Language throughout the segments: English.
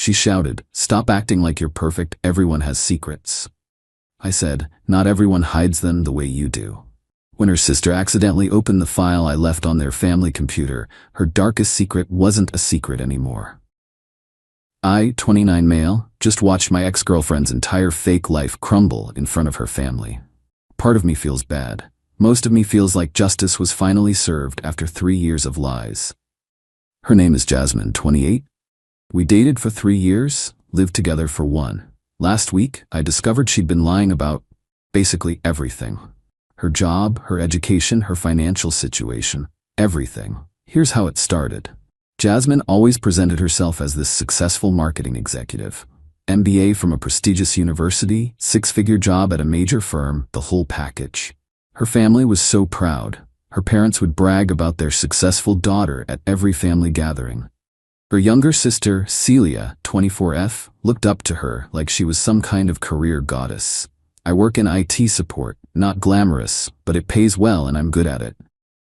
She shouted, "Stop acting like you're perfect, everyone has secrets." I said, "Not everyone hides them the way you do." When her sister accidentally opened the file I left on their family computer, her darkest secret wasn't a secret anymore. I, 29 male, just watched my ex-girlfriend's entire fake life crumble in front of her family. Part of me feels bad. Most of me feels like justice was finally served after 3 years of lies. Her name is Jasmine, 28. We dated for 3 years, lived together for 1. Last week, I discovered she'd been lying about basically everything. Her job, her education, her financial situation, everything. Here's how it started. Jasmine always presented herself as this successful marketing executive. MBA from a prestigious university, 6-figure job at a major firm, the whole package. Her family was so proud. Her parents would brag about their successful daughter at every family gathering. Her younger sister, Celia, 24F, looked up to her like she was some kind of career goddess. "I work in IT support, not glamorous, but it pays well and I'm good at it."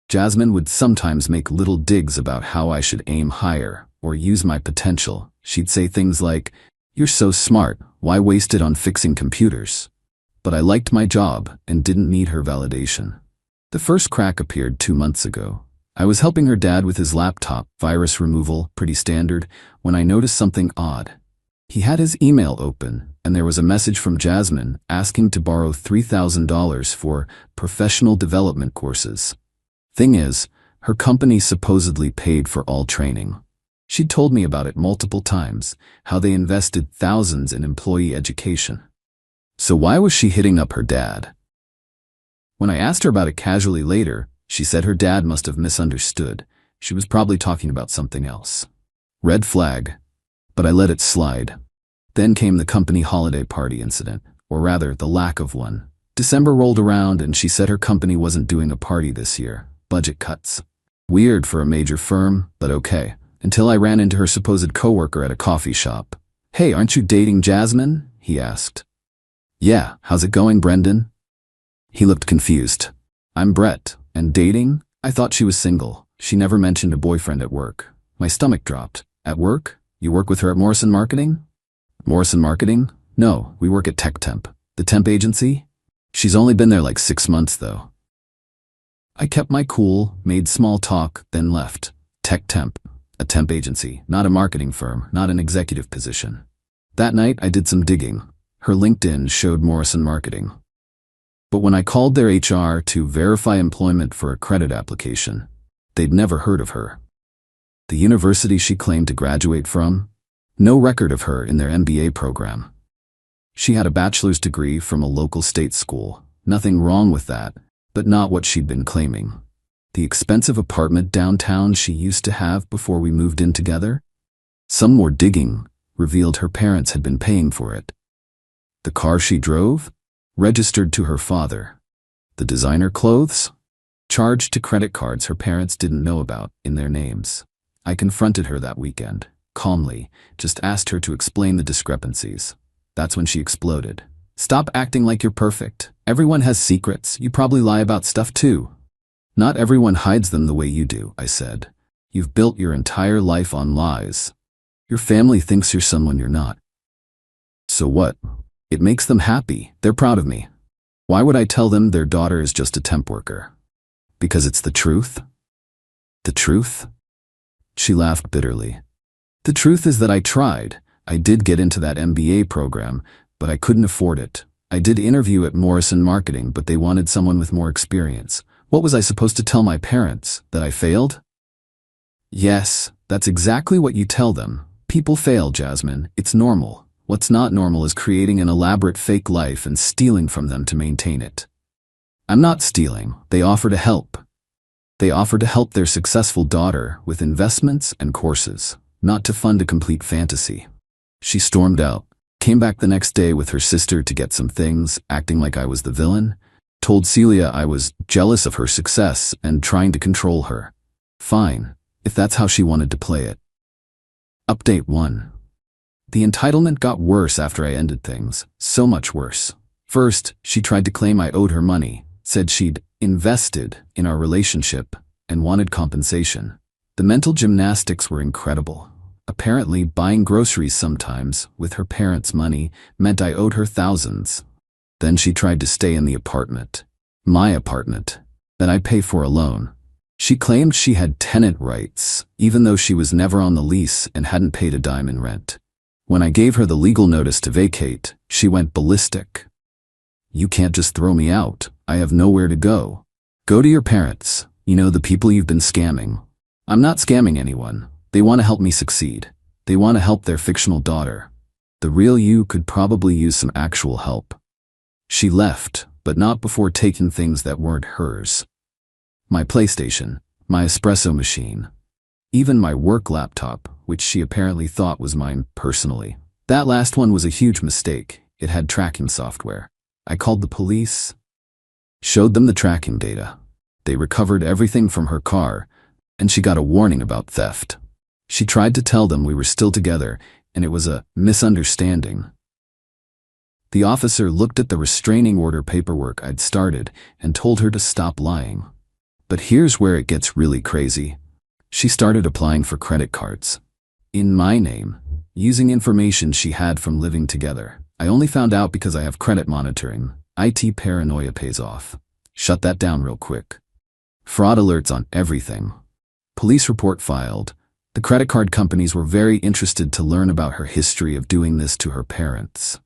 Jasmine would sometimes make little digs about how I should aim higher or use my potential. She'd say things like, "You're so smart, why waste it on fixing computers?" But I liked my job and didn't need her validation. The first crack appeared 2 months ago. I was helping her dad with his laptop, virus removal, pretty standard, when I noticed something odd. He had his email open, and there was a message from Jasmine asking to borrow $3,000 for professional development courses. Thing is, her company supposedly paid for all training. She'd told me about it multiple times, how they invested thousands in employee education. So why was she hitting up her dad? When I asked her about it casually later, she said her dad must have misunderstood. She was probably talking about something else. Red flag. But I let it slide. Then came the company holiday party incident, or rather, the lack of one. December rolled around and she said her company wasn't doing a party this year. Budget cuts. Weird for a major firm, but okay. Until I ran into her supposed coworker at a coffee shop. "Hey, aren't you dating Jasmine?" he asked. "Yeah, how's it going, Brendan?" He looked confused. "I'm Brett, and dating? I thought she was single. She never mentioned a boyfriend at work." My stomach dropped. "At work? You work with her at Morrison Marketing?" "Morrison Marketing? No, we work at Tech Temp. The temp agency? She's only been there like 6 months, though." I kept my cool, made small talk, then left. Tech Temp. A temp agency, not a marketing firm, not an executive position. That night, I did some digging. Her LinkedIn showed Morrison Marketing. But when I called their HR to verify employment for a credit application, they'd never heard of her. The university she claimed to graduate from? No record of her in their MBA program. She had a bachelor's degree from a local state school. Nothing wrong with that, but not what she'd been claiming. The expensive apartment downtown she used to have before we moved in together? Some more digging revealed her parents had been paying for it. The car she drove? Registered to her father. The designer clothes? Charged to credit cards her parents didn't know about in their names. I confronted her that weekend, calmly, just asked her to explain the discrepancies. That's when she exploded. "Stop acting like you're perfect. Everyone has secrets. You probably lie about stuff too." "Not everyone hides them the way you do," I said. "You've built your entire life on lies. Your family thinks you're someone you're not." "So what? It makes them happy. They're proud of me. Why would I tell them their daughter is just a temp worker? Because it's the truth?" "The truth?" She laughed bitterly. "The truth is that I tried. I did get into that MBA program, but I couldn't afford it. I did interview at Morrison Marketing, but they wanted someone with more experience. What was I supposed to tell my parents? That I failed?" "Yes, that's exactly what you tell them. People fail, Jasmine. It's normal. What's not normal is creating an elaborate fake life and stealing from them to maintain it." "I'm not stealing. They offer to help. They offer to help their successful daughter with investments and courses, not to fund a complete fantasy." She stormed out, came back the next day with her sister to get some things, acting like I was the villain, told Celia I was jealous of her success and trying to control her. Fine, if that's how she wanted to play it. Update 1. The entitlement got worse after I ended things, so much worse. First, she tried to claim I owed her money, said she'd invested in our relationship and wanted compensation. The mental gymnastics were incredible. Apparently, buying groceries sometimes, with her parents' money, meant I owed her thousands. Then she tried to stay in the apartment. My apartment. That I pay for alone. She claimed she had tenant rights, even though she was never on the lease and hadn't paid a dime in rent. When I gave her the legal notice to vacate, she went ballistic. "You can't just throw me out. I have nowhere to go." "Go to your parents. You know, the people you've been scamming." "I'm not scamming anyone. They want to help me succeed. They want to help their fictional daughter. The real you could probably use some actual help." She left, but not before taking things that weren't hers. My PlayStation, my espresso machine, even my work laptop, which she apparently thought was mine personally. That last one was a huge mistake. It had tracking software. I called the police, showed them the tracking data. They recovered everything from her car, and she got a warning about theft. She tried to tell them we were still together, and it was a misunderstanding. The officer looked at the restraining order paperwork I'd started and told her to stop lying. But here's where it gets really crazy. She started applying for credit cards. In my name, using information she had from living together. I only found out because I have credit monitoring. IT paranoia pays off. Shut that down real quick. Fraud alerts on everything. Police report filed. The credit card companies were very interested to learn about her history of doing this to her parents.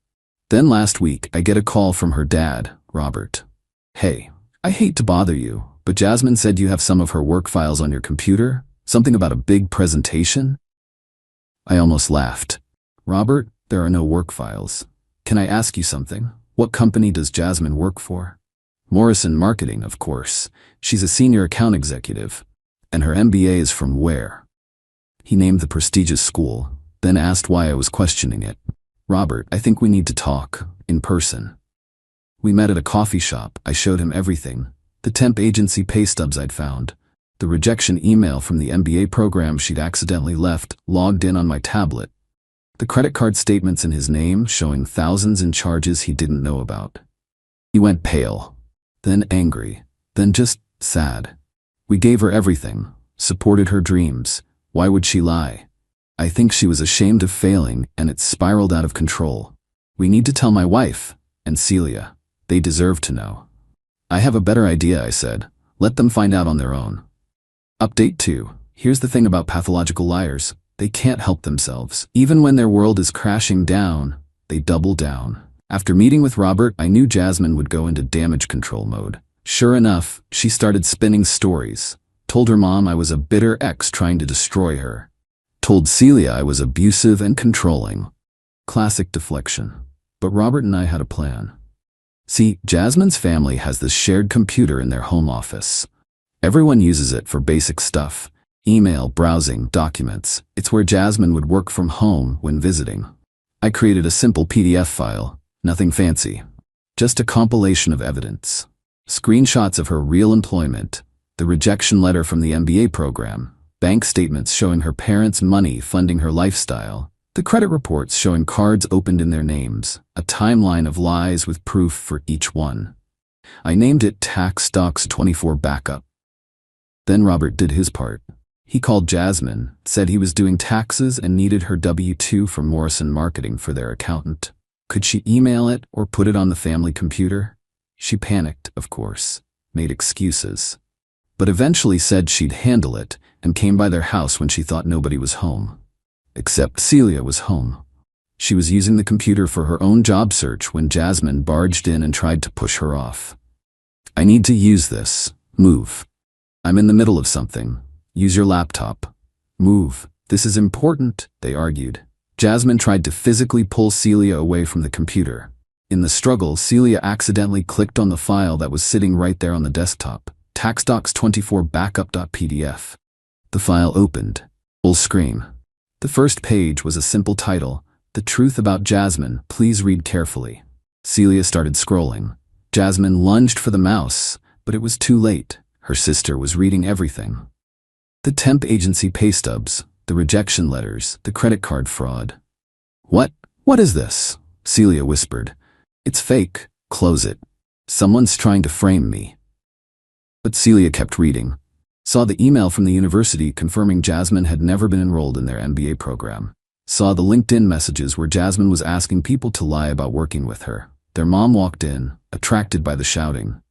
Then last week, I get a call from her dad, Robert. "Hey, I hate to bother you, but Jasmine said you have some of her work files on your computer? Something about a big presentation?" I almost laughed. "Robert, there are no work files. Can I ask you something? What company does Jasmine work for?" "Morrison Marketing, of course. She's a senior account executive. And her MBA is from where?" He named the prestigious school, then asked why I was questioning it. "Robert, I think we need to talk, in person." We met at a coffee shop. I showed him everything. The temp agency pay stubs I'd found. The rejection email from the MBA program she'd accidentally left logged in on my tablet. The credit card statements in his name showing thousands in charges he didn't know about. He went pale, then angry, then just sad. We gave her everything, supported her dreams. Why would she lie? I think she was ashamed of failing, and it spiraled out of control. "We need to tell my wife and Celia. They deserve to know." "I have a better idea," I said. "Let them find out on their own." Update 2. Here's the thing about pathological liars. They can't help themselves. Even when their world is crashing down, they double down. After meeting with Robert, I knew Jasmine would go into damage control mode. Sure enough, she started spinning stories. Told her mom I was a bitter ex trying to destroy her. Told Celia I was abusive and controlling. Classic deflection. But Robert and I had a plan. See, Jasmine's family has this shared computer in their home office. Everyone uses it for basic stuff. Email, browsing, documents. It's where Jasmine would work from home when visiting. I created a simple PDF file. Nothing fancy. Just a compilation of evidence. Screenshots of her real employment. The rejection letter from the MBA program. Bank statements showing her parents' money funding her lifestyle. The credit reports showing cards opened in their names. A timeline of lies with proof for each one. I named it Tax Docs 24 Backup. Then Robert did his part. He called Jasmine, said he was doing taxes and needed her W-2 from Morrison Marketing for their accountant. Could she email it or put it on the family computer? She panicked, of course, made excuses, but eventually said she'd handle it and came by their house when she thought nobody was home. Except Celia was home. She was using the computer for her own job search when Jasmine barged in and tried to push her off. "I need to use this. Move. I'm in the middle of something. Use your laptop. Move. This is important," they argued. Jasmine tried to physically pull Celia away from the computer. In the struggle, Celia accidentally clicked on the file that was sitting right there on the desktop, TaxDocs24 Backup.pdf. The file opened. Full screen. The first page was a simple title, "The Truth About Jasmine, Please Read Carefully." Celia started scrolling. Jasmine lunged for the mouse, but it was too late. Her sister was reading everything. The temp agency pay stubs, the rejection letters, the credit card fraud. What is this?" Celia whispered. "It's fake. Close it. Someone's trying to frame me." But Celia kept reading. Saw the email from the university confirming Jasmine had never been enrolled in their MBA program. Saw the LinkedIn messages where Jasmine was asking people to lie about working with her. Their mom walked in, attracted by the shouting.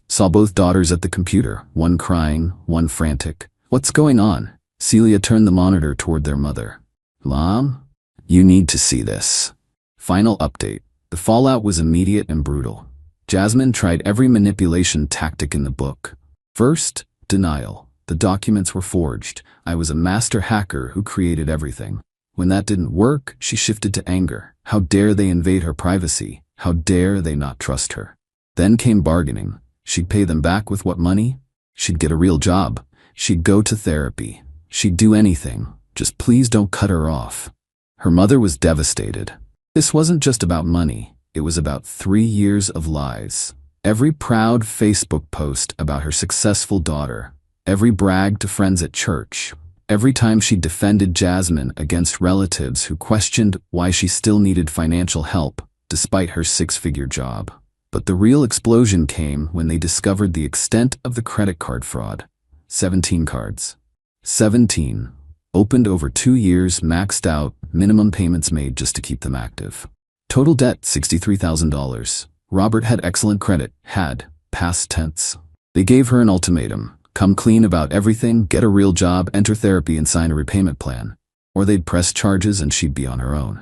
Saw both daughters at the computer, one crying, one frantic. "What's going on?" Celia turned the monitor toward their mother. "Mom? You need to see this." Final update. The fallout was immediate and brutal. Jasmine tried every manipulation tactic in the book. First, denial. The documents were forged. I was a master hacker who created everything. When that didn't work, she shifted to anger. How dare they invade her privacy? How dare they not trust her? Then came bargaining. She'd pay them back with what money? She'd get a real job. She'd go to therapy. She'd do anything. Just please don't cut her off. Her mother was devastated. This wasn't just about money. It was about 3 years of lies. Every proud Facebook post about her successful daughter. Every brag to friends at church. Every time she defended Jasmine against relatives who questioned why she still needed financial help, despite her 6-figure job. But the real explosion came when they discovered the extent of the credit card fraud. 17 cards. 17. Opened over 2 years, maxed out, minimum payments made just to keep them active. Total debt, $63,000. Robert had excellent credit, had, past tense. They gave her an ultimatum. Come clean about everything, get a real job, enter therapy, and sign a repayment plan. Or they'd press charges and she'd be on her own.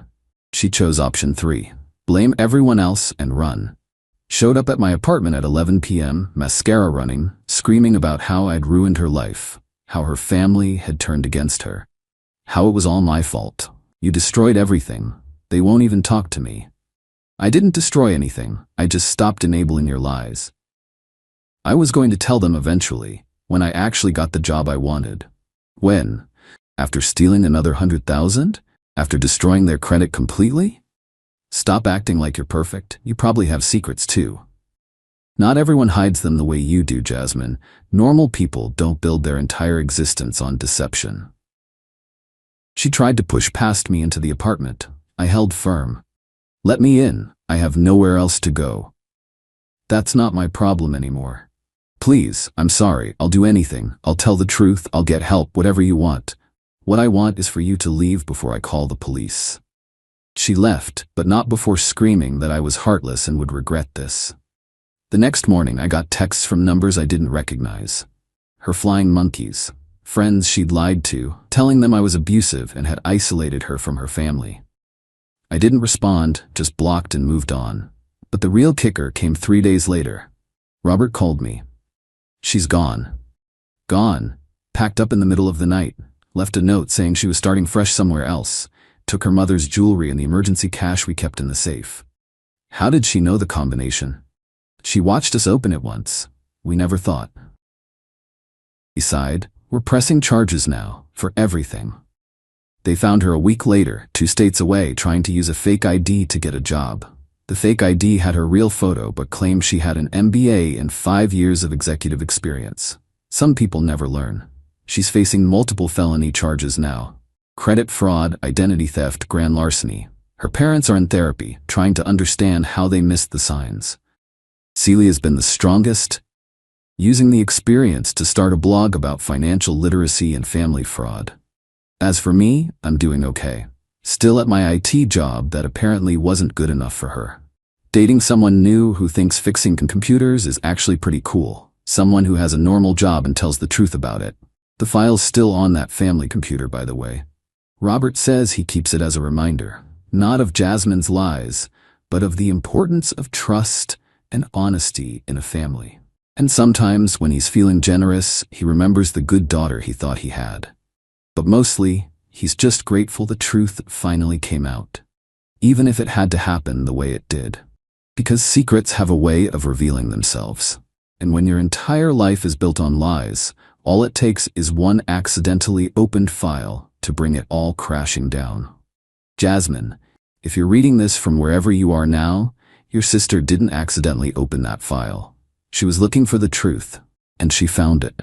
She chose option 3. Blame everyone else and run. Showed up at my apartment at 11 p.m., mascara running, screaming about how I'd ruined her life, how her family had turned against her, how it was all my fault. You destroyed everything. They won't even talk to me. I didn't destroy anything. I just stopped enabling your lies. I was going to tell them eventually, when I actually got the job I wanted. When? After stealing another 100,000? After destroying their credit completely? Stop acting like you're perfect. You probably have secrets too. Not everyone hides them the way you do, Jasmine. Normal people don't build their entire existence on deception. She tried to push past me into the apartment. I held firm. Let me in. I have nowhere else to go. That's not my problem anymore. Please, I'm sorry. I'll do anything. I'll tell the truth. I'll get help, whatever you want. What I want is for you to leave before I call the police. She left, but not before screaming that I was heartless and would regret this. The next morning, I got texts from numbers I didn't recognize. Her flying monkeys, friends she'd lied to, telling them I was abusive and had isolated her from her family. I didn't respond, just blocked and moved on. But the real kicker came 3 days later. Robert called me. She's gone. Gone. Packed up in the middle of the night. Left a note saying she was starting fresh somewhere else. Took her mother's jewelry and the emergency cash we kept in the safe. How did she know the combination? She watched us open it once. We never thought. He sighed. We're pressing charges now, for everything. They found her a week later, 2 states away, trying to use a fake ID to get a job. The fake ID had her real photo but claimed she had an MBA and 5 years of executive experience. Some people never learn. She's facing multiple felony charges now. Credit fraud, identity theft, grand larceny. Her parents are in therapy, trying to understand how they missed the signs. Celia's been the strongest, using the experience to start a blog about financial literacy and family fraud. As for me, I'm doing okay. Still at my IT job that apparently wasn't good enough for her. Dating someone new who thinks fixing computers is actually pretty cool. Someone who has a normal job and tells the truth about it. The file's still on that family computer, by the way. Robert says he keeps it as a reminder, not of Jasmine's lies, but of the importance of trust and honesty in a family. And sometimes, when he's feeling generous, he remembers the good daughter he thought he had. But mostly, he's just grateful the truth finally came out, even if it had to happen the way it did. Because secrets have a way of revealing themselves. And when your entire life is built on lies, all it takes is one accidentally opened file to bring it all crashing down. Jasmine, if you're reading this from wherever you are now, your sister didn't accidentally open that file. She was looking for the truth, and she found it.